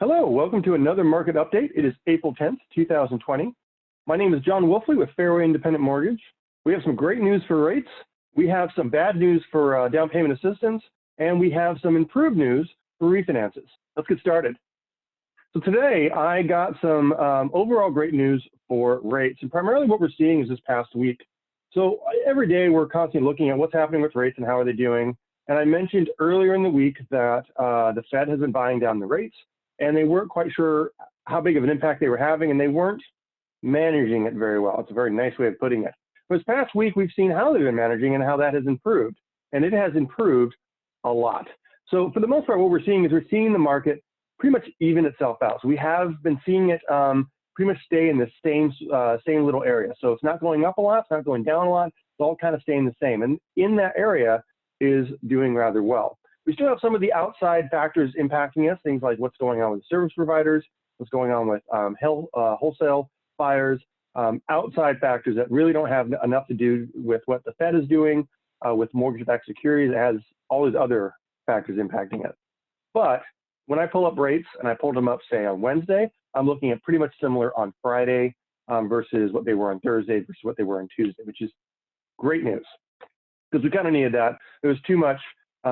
Hello, welcome to another market update. It is April 10th, 2020. My name is Jon Woelfle with Fairway Independent Mortgage. We have some great news for rates. We have some bad news for down payment assistance, and we have some improved news for refinances. Let's get started. So today I got some overall great news for rates, and primarily what we're seeing is this past week. So every day we're constantly looking at what's happening with rates and how are they doing. And I mentioned earlier in the week that the Fed has been buying down the rates, and they weren't quite sure how big of an impact they were having, and they weren't managing it very well. It's a very nice way of putting it. This past week, we've seen how they've been managing and how that has improved, and it has improved a lot. So for the most part, what we're seeing is we're seeing the market pretty much even itself out. So we have been seeing it pretty much stay in the same little area. So it's not going up a lot, it's not going down a lot, it's all kind of staying the same. And in that area is doing rather well. We still have some of the outside factors impacting us, things like what's going on with service providers, what's going on with wholesale buyers, outside factors that really don't have enough to do with what the Fed is doing with mortgage-backed securities. It has all these other factors impacting it. But when I pull up rates, and I pulled them up, say, on Wednesday, I'm looking at pretty much similar on Friday versus what they were on Thursday versus what they were on Tuesday, which is great news because we kind of needed that. There was too much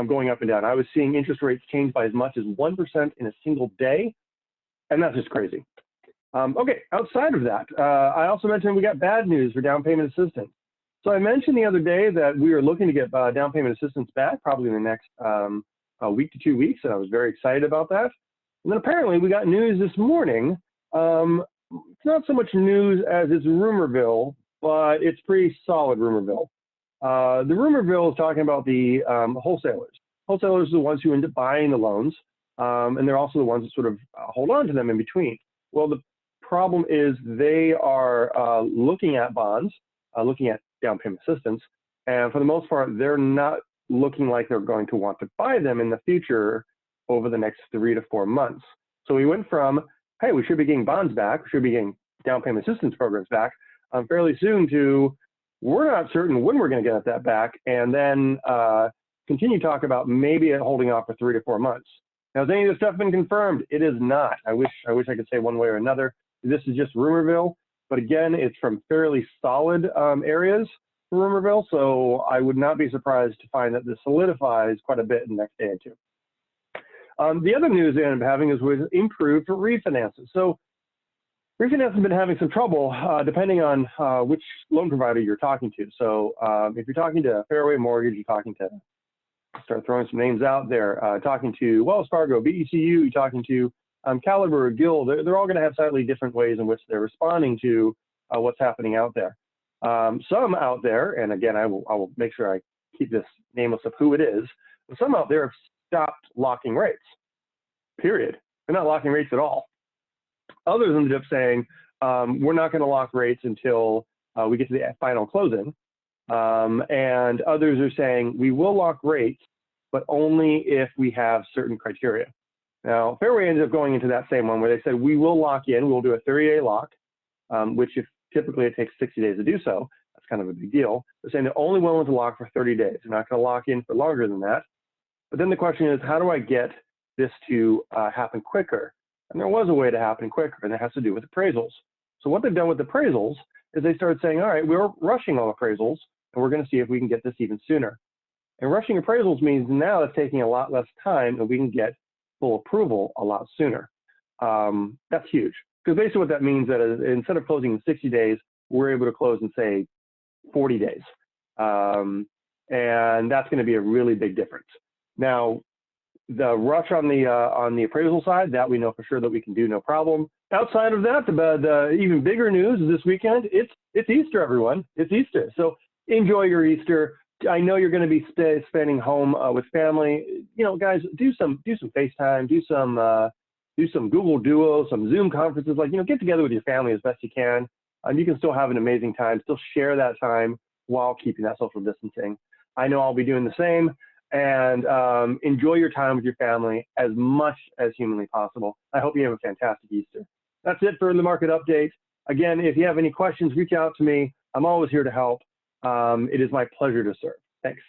going up and down. I was seeing interest rates change by as much as 1% in a single day, and that's just crazy. Okay, outside of that, I also mentioned we got bad news for down payment assistance. So I mentioned the other day that we are looking to get down payment assistance back probably in the next week to 2 weeks, and I was very excited about that. And then apparently we got news this morning. It's not so much news as it's rumorville, but it's pretty solid rumorville. The rumorville is talking about the wholesalers. Wholesalers are the ones who end up buying the loans, and they're also the ones that sort of hold on to them in between. Well, the problem is they are looking at bonds, looking at down payment assistance, and for the most part, they're not looking like they're going to want to buy them in the future over the next 3 to 4 months. So we went from, hey, we should be getting bonds back, we should be getting down payment assistance programs back fairly soon to, we're not certain when we're going to get that back, and then continue to talk about maybe holding off for 3 to 4 months. Now, has any of this stuff been confirmed? It is not. I wish I could say one way or another. This is just rumorville, but again, it's from fairly solid areas for rumorville, so I would not be surprised to find that this solidifies quite a bit in the next day or two. The other news they ended up having is with improved refinances. So refinance has been having some trouble depending on which loan provider you're talking to. So if you're talking to Fairway Mortgage, you're talking to, start throwing some names out there, talking to Wells Fargo, BECU, you're talking to Caliber, Gill, they're all going to have slightly different ways in which they're responding to what's happening out there. Some out there, and again, I will make sure I keep this nameless of who it is, but some out there have stopped locking rates, period. They're not locking rates at all. Others ended up saying, we're not going to lock rates until we get to the final closing. And others are saying, we will lock rates, but only if we have certain criteria. Now, Fairway ended up going into that same one where they said, we will lock in, we'll do a 30-day lock, which if typically it takes 60 days to do so, that's kind of a big deal. They're saying they're only willing to lock for 30 days. They're not going to lock in for longer than that. But then the question is, how do I get this to happen quicker? And there was a way to happen quicker, and it has to do with appraisals. So what they've done with appraisals is they started saying, all right, we're rushing all appraisals, and we're going to see if we can get this even sooner. And rushing appraisals means now it's taking a lot less time, and we can get full approval a lot sooner. That's huge. Because basically what that means is that instead of closing in 60 days, we're able to close in, say, 40 days. And that's going to be a really big difference. Now, the rush on the appraisal side, that we know for sure that we can do, no problem. Outside of that, the even bigger news is this weekend. It's Easter, everyone. It's Easter. So enjoy your Easter. I know you're going to be spending home with family. You know, guys, do some FaceTime, do some Google Duo, some Zoom conferences. Like, you know, get together with your family as best you can. You can still have an amazing time. Still share that time while keeping that social distancing. I know I'll be doing the same. And enjoy your time with your family as much as humanly possible. I hope you have a fantastic Easter. That's it for the market update. Again, if you have any questions, reach out to me. I'm always here to help. It is my pleasure to serve. Thanks.